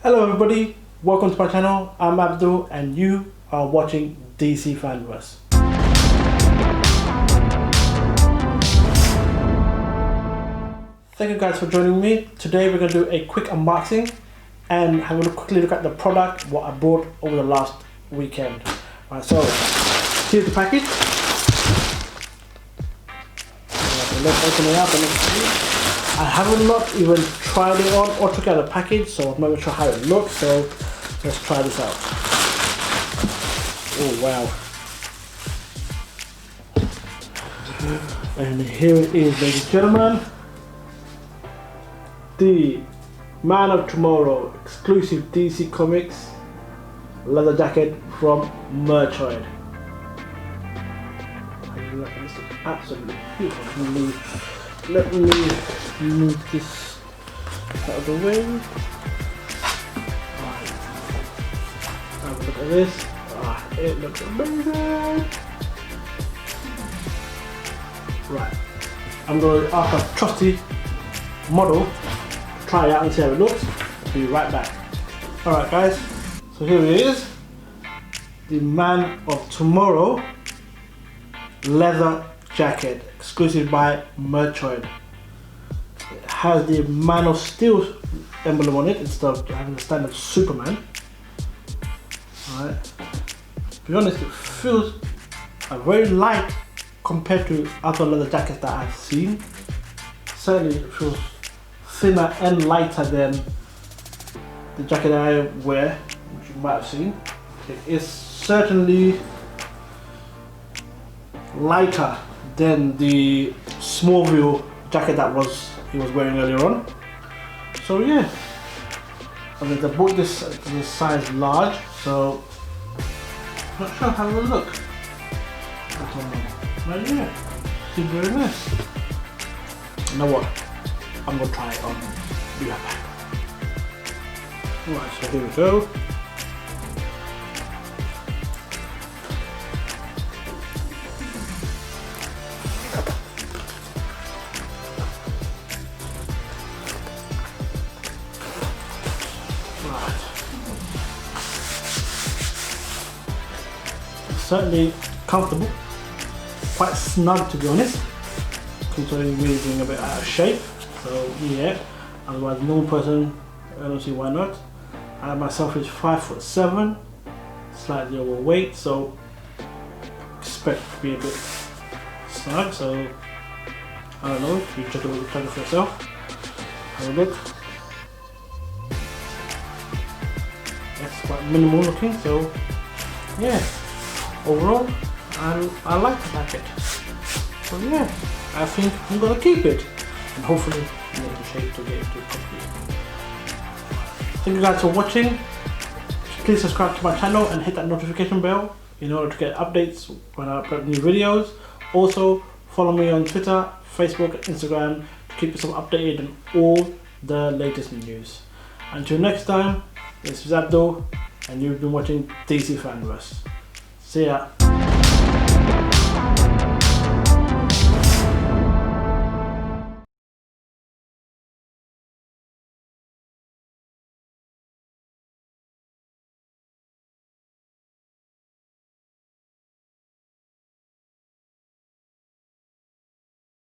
Hello everybody, welcome to my channel. I'm Abdul and you are watching DCFanverse. Thank you guys for joining me. Today we're going to do a quick unboxing and have a quickly look at the product, what I bought over the last weekend. Right, so here's the package. Let's open it up and let's see. I haven't not even tried it on or took out the package, so I'm not even sure how it looks, so let's try this out. Oh wow. And here it is, ladies and gentlemen. The Man of Tomorrow exclusive DC Comics leather jacket from Merchoid. This is absolutely beautiful. Let me move this out of the way. Right. Have a look at this. It looks amazing. Right. I'm going to ask a trusty model to try it out and see how it looks. Be right back. Alright guys, so here it is. The Man of Tomorrow leather jacket, exclusive by Merchoid. It has the Man of Steel emblem on it instead of having the standard Superman. Alright. To be honest, it feels very light compared to other leather jackets that I've seen. Certainly it feels thinner and lighter than the jacket I wear, which you might have seen. It is certainly lighter than the Smallville jacket that he was wearing earlier on. So yeah, I mean, they bought this in a size large, so I'm not sure how it will look. But yeah, it's very nice. You know what? I'm gonna try it on. Be right back. Alright, so here we go. Certainly comfortable, quite snug to be honest, considering me being a bit out of shape. So yeah, otherwise a normal person, I don't see why not. I myself is 5'7", slightly overweight, so expect to be a bit snug. So I don't know, if you check it for yourself, have a look. That's quite minimal looking, so yeah. Overall, I like the jacket. So yeah, I think I'm gonna keep it and hopefully make the shape to get into it properly. Thank you guys for watching. Please subscribe to my channel and hit that notification bell in order to get updates when I upload new videos. Also, follow me on Twitter, Facebook, and Instagram to keep yourself updated on all the latest news. Until next time, this is Abdul and you've been watching DCFanverse. See ya.